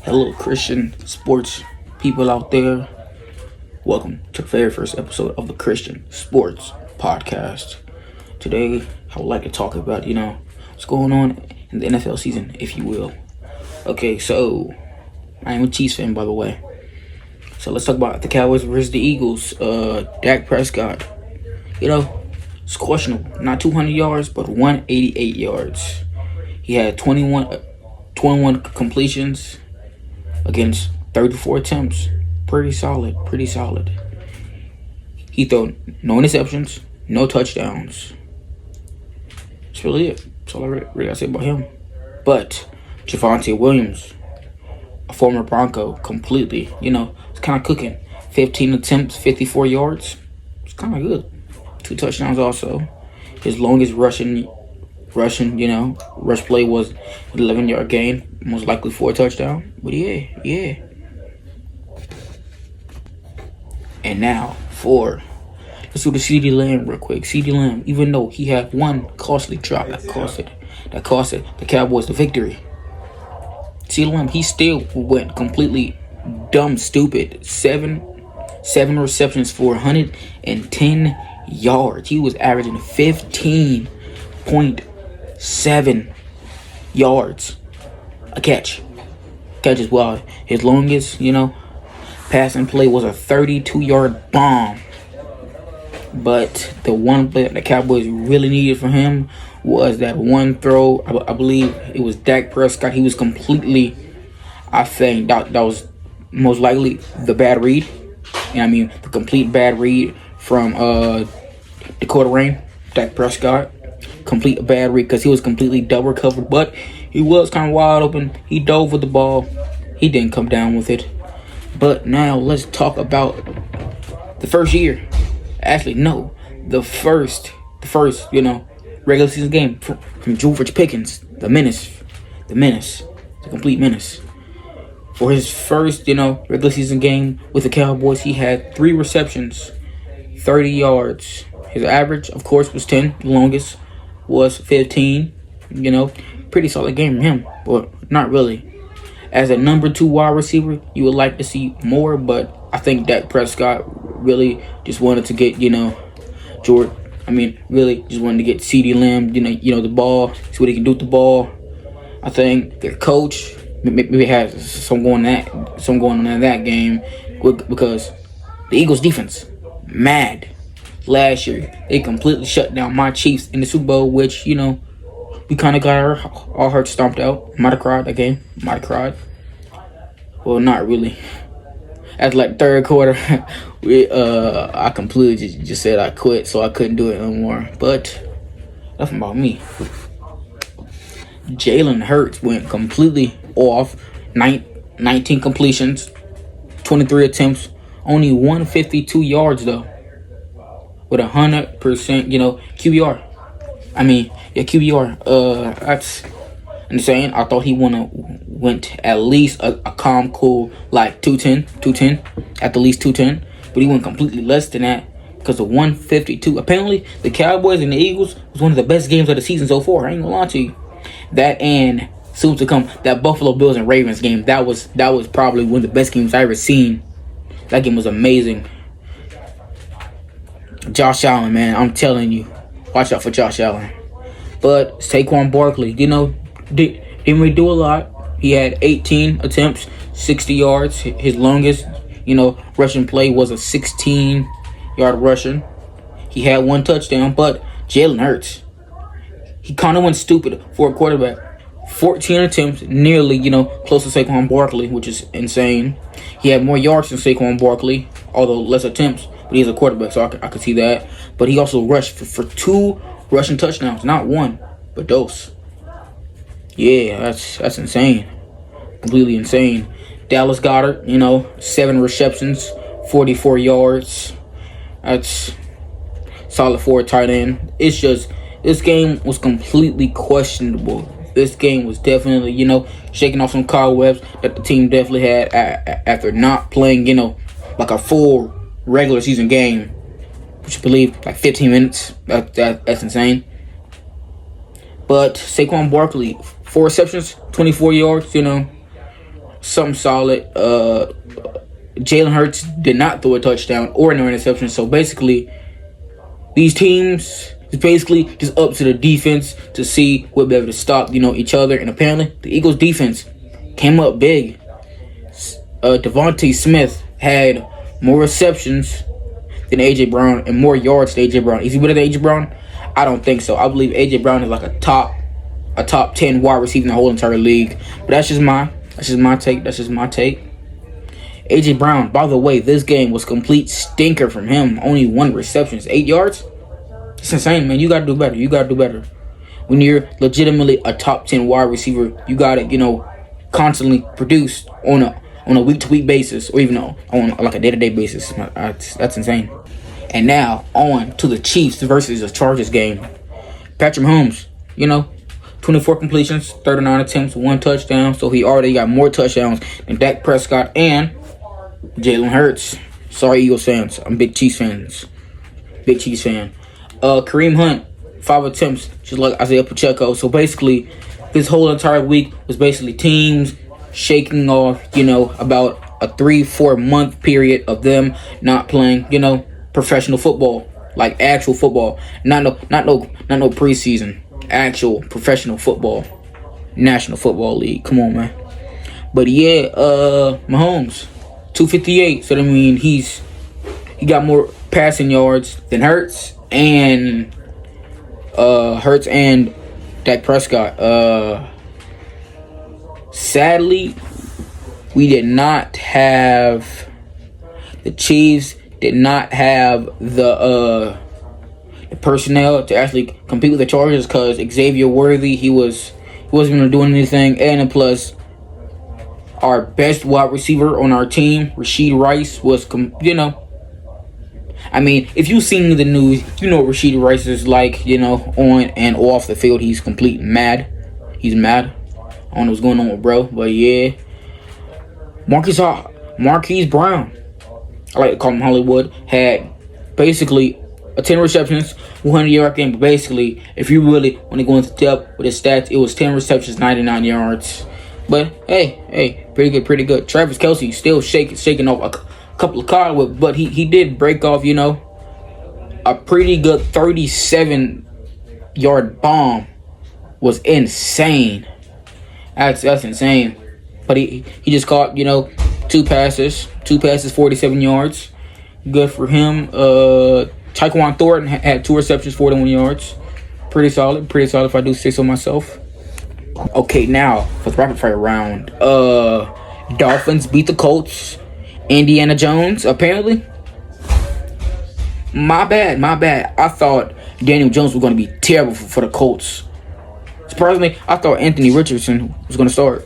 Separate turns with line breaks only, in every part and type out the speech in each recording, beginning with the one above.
Hello, Christian sports people out there. Welcome to the very first episode of the Christian Sports Podcast. Today, I would like to talk about, what's going on in the NFL season, if you will. Okay, so I am a Chiefs fan, by the way. So let's talk about the Cowboys versus the Eagles. Dak Prescott, it's questionable. Not 200 yards, but 188 yards. He had 21 completions against 34 attempts. Pretty solid. He threw no interceptions, no touchdowns. That's really it. That's all I really gotta say about him. But Javonte Williams, a former Bronco, completely, it's kind of cooking. 15 attempts, 54 yards. It's kind of good. 2 touchdowns also. His longest rush play was an 11-yard gain, most likely 4 touchdowns. But yeah. And now let's do the CeeDee Lamb real quick. CeeDee Lamb, even though he had one costly drop that cost the Cowboys the victory. CeeDee Lamb, he still went completely dumb stupid. Seven receptions for 110 yards. He was averaging 15.7 yards a catch. Catch as well. His longest, passing play was a 32-yard bomb. But the one play that the Cowboys really needed from him was that one throw. I believe it was Dak Prescott. He was completely, I think that was most likely the bad read. The complete bad read from Dakota Rain, Dak Prescott. Complete bad read because he was completely double covered, but he was kind of wide open. He dove with the ball. He didn't come down with it. But now let's talk about the first year. Actually, no, the first, regular season game from George Pickens, the menace, the complete menace. For his first, regular season game with the Cowboys, he had 3 receptions, 30 yards. His average, of course, was 10. The longest was 15. Pretty solid game from him, but not really. As a number 2 wide receiver, you would like to see more, but I think Dak Prescott really just wanted to get, really just wanted to get CeeDee Lamb, the ball, see what he can do with the ball. I think their coach maybe has some going on in that game because the Eagles defense, mad. Last year, they completely shut down my Chiefs in the Super Bowl, which, we kind of got our hearts stomped out. Might have cried that game. Well, not really. After like third quarter, I completely just said I quit, so I couldn't do it no more. But enough about me. Jalen Hurts went completely off. 19 completions, 23 attempts, only 152 yards though. With 100%, QBR. QBR. That's insane. I thought he went at least a calm, cool, like 210, at the least 210. But he went completely less than that because of 152. Apparently, the Cowboys and the Eagles was one of the best games of the season so far. I ain't gonna lie to you. That and soon to come, that Buffalo Bills and Ravens game. That was probably one of the best games I ever seen. That game was amazing. Josh Allen, man, I'm telling you, watch out for Josh Allen. But Saquon Barkley, didn't really do a lot. He had 18 attempts, 60 yards. His longest, rushing play was a 16-yard rushing. He had 1 touchdown, but Jalen Hurts, he kind of went stupid for a quarterback. 14 attempts, nearly, close to Saquon Barkley, which is insane. He had more yards than Saquon Barkley, although less attempts. But he's a quarterback, so I could see that. But he also rushed for 2 rushing touchdowns. Not 1, but those. Yeah, that's insane. Completely insane. Dallas Goedert, 7 receptions, 44 yards. That's solid for a tight end. It's just, this game was completely questionable. This game was definitely, shaking off some cobwebs that the team definitely had after not playing, like a full regular season game, which I believe like 15 minutes. That's insane. But Saquon Barkley, 4 receptions, 24 yards, something solid. Jalen Hurts did not throw a touchdown or no interception. So basically, these teams, it's basically just up to the defense to see what will be able to stop, each other. And apparently, the Eagles defense came up big. Devontae Smith had more receptions than AJ Brown and more yards than AJ Brown. Is he better than AJ Brown? I don't think so. I believe AJ Brown is like a top 10 wide receiver in the whole entire league. But that's just my take. AJ Brown, by the way, this game was complete stinker from him. Only 1 reception, 8 yards. It's insane, man. You gotta do better. When you're legitimately a top 10 wide receiver, you gotta, constantly produce on a week-to-week basis, or even on like a day-to-day basis. That's insane. And now on to the Chiefs versus the Chargers game. Patrick Mahomes, 24 completions, 39 attempts, 1 touchdown. So he already got more touchdowns than Dak Prescott and Jalen Hurts. Sorry, Eagles fans. I'm big Chiefs fan. Kareem Hunt, 5 attempts, just like Isaiah Pacheco. So basically, this whole entire week was basically teams shaking off, about a 3-4 month period of them not playing, professional football, like actual football, not no preseason, actual professional football, National Football League. Come on, man. But yeah, Mahomes, 258. So that means he got more passing yards than Hurts and Dak Prescott. Sadly, the Chiefs did not have the personnel to actually compete with the Chargers because Xavier Worthy, he wasn't going to do anything, and plus our best wide receiver on our team, Rashid Rice, was I mean, if you've seen the news, you know what Rashid Rice is like, on and off the field. He's complete mad. He's mad. I don't know what's going on with bro, but yeah. Marquise Brown, I like to call him Hollywood, had basically a 10 receptions, 100-yard game. But basically, if you really want to go into depth with his stats, it was 10 receptions, 99 yards. But hey, pretty good. Travis Kelce still shaking off a couple of cards, but he did break off, a pretty good 37-yard bomb. Was insane. That's insane. But he just caught, 2 passes, 47 yards. Good for him. Tyquan Thornton had 2 receptions, 41 yards. Pretty solid if I do say so myself. Okay, now for the rapid fire round. Dolphins beat the Colts. Indiana Jones, apparently. My bad. I thought Daniel Jones was going to be terrible for the Colts. Surprisingly, I thought Anthony Richardson was going to start.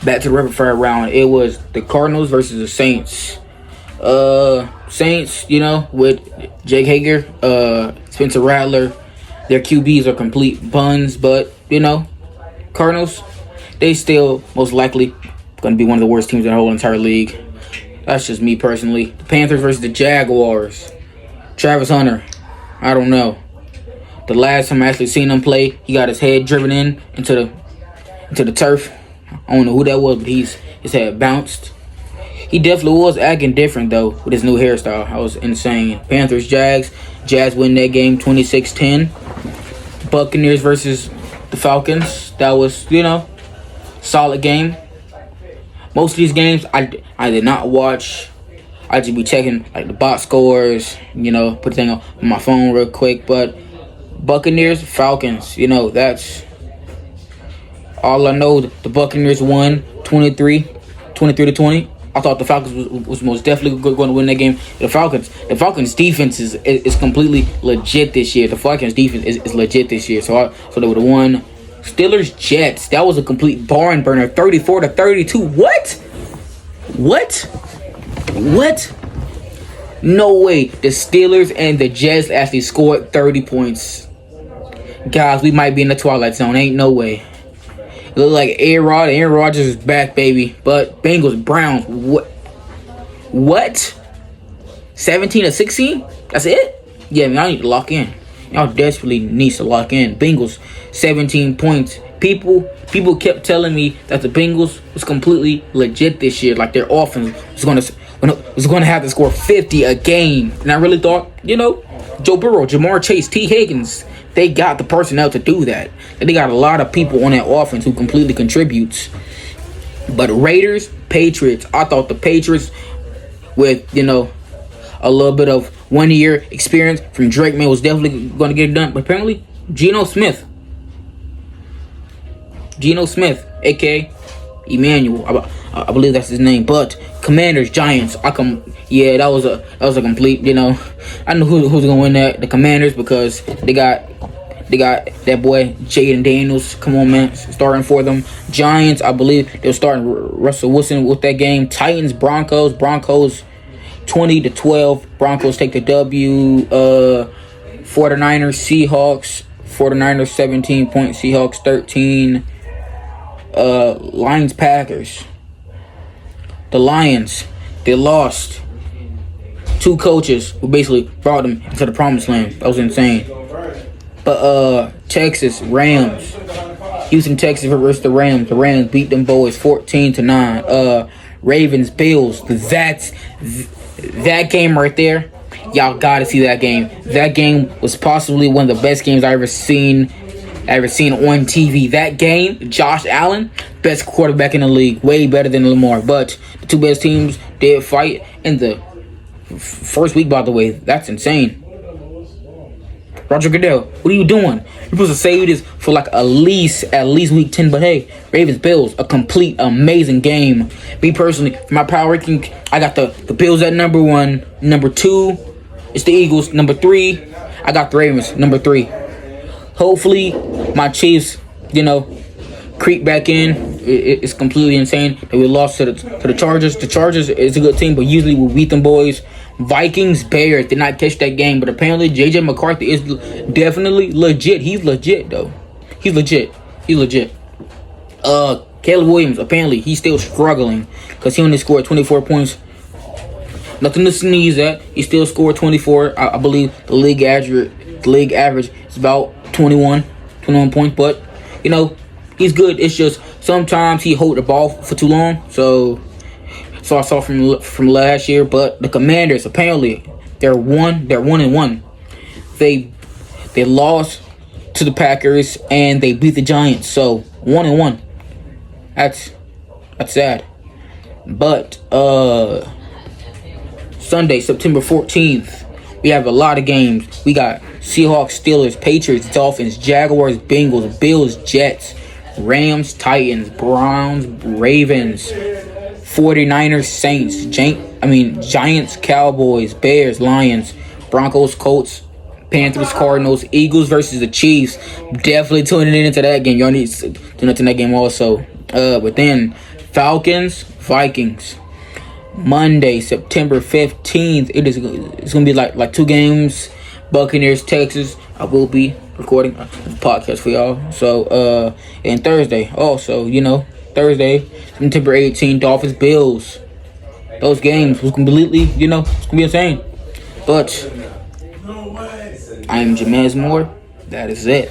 Back to the rapid fire round. It was the Cardinals versus the Saints. Saints, with Jake Hager, Spencer Rattler, their QBs are complete buns, but Cardinals, they still most likely going to be one of the worst teams in the whole entire league. That's just me personally. The Panthers versus the Jaguars. Travis Hunter, I don't know. The last time I actually seen him play, he got his head driven into the turf. I don't know who that was, but his head bounced. He definitely was acting different, though, with his new hairstyle. That was insane. Panthers, Jags. Jazz win that game 26-10. Buccaneers versus the Falcons. That was, solid game. Most of these games, I did not watch. I just be checking, the box scores, put the thing on my phone real quick. But Buccaneers, Falcons, that's all I know. The Buccaneers won 23-20. I thought the Falcons was most definitely going to win that game. The Falcons defense is completely legit this year. The Falcons defense is legit this year. So they would have won. Steelers Jets. That was a complete barn burner. 34-32. What? No way. The Steelers and the Jets actually scored 30 points. Guys, we might be in the Twilight Zone. Ain't no way. It looked like Aaron Rodgers is back, baby. But Bengals, Browns, what? 17-16? That's it? Yeah, I need to lock in. Y'all desperately need to lock in. Bengals, 17 points. People kept telling me that the Bengals was completely legit this year, like their offense was going to have to score 50 a game, and I really thought, Joe Burrow, Jamar Chase, T. Higgins, they got the personnel to do that. And they got a lot of people on that offense who completely contributes. But Raiders, Patriots, I thought the Patriots with, a little bit of 1 year experience from Drake May was definitely going to get it done. But apparently, Geno Smith, aka Emmanuel, I believe that's his name. But Commanders, Giants, that was a complete, I knew who was gonna win that. The Commanders, because they got that boy Jaden Daniels. Come on, man, starting for them. Giants, I believe they were starting Russell Wilson with that game. Titans, Broncos 20-12. Broncos take the W. 49ers, Seahawks. 49ers 17-point. Seahawks 13. Lions, Packers. The Lions, they lost. 2 coaches who basically brought them into the promised land. That was insane. But Texas, Rams. Houston, Texas versus the Rams. The Rams beat them boys 14-9. Ravens, Bills. That game right there. Y'all gotta see that game. That game was possibly one of the best games I ever seen on TV. That game, Josh Allen, best quarterback in the league, way better than Lamar. But the 2 best teams did fight in the first week. By the way, that's insane. Roger Goodell, what are you doing? You're supposed to save this for like at least week 10. But hey, Ravens, Bills, a complete amazing game. Me personally, for my power ranking, I got the Bills at number 1. Number 2, it's the Eagles. Number 3, I got the Ravens. Number 3. Hopefully, my Chiefs, creep back in. It's completely insane that we lost to the Chargers. The Chargers is a good team, but usually we beat them boys. Vikings, Bears did not catch that game, but apparently J.J. McCarthy is definitely legit. He's legit, though. He's legit. Caleb Williams, apparently he's still struggling because he only scored 24 points. Nothing to sneeze at. He still scored 24. I believe the league average is about 21 points, but he's good. It's just sometimes he hold the ball for too long. So I saw from last year. But the Commanders, apparently they're 1-1. They lost to the Packers and they beat the Giants. So 1-1. That's sad. But Sunday, September 14th, we have a lot of games. We got Seahawks, Steelers, Patriots, Dolphins, Jaguars, Bengals, Bills, Jets, Rams, Titans, Browns, Ravens, 49ers, Saints, Giants, Cowboys, Bears, Lions, Broncos, Colts, Panthers, Cardinals, Eagles versus the Chiefs. Definitely tuning into that game. Y'all need to tune into that game also. But then Falcons, Vikings. Monday, September 15th. It's gonna be like 2 games. Buccaneers, Texas. I will be recording a podcast for y'all. So and Thursday also, Thursday, September 18th, Dolphins, Bills. Those games was completely, it's gonna be insane. But I am Jamez Moore. That is it.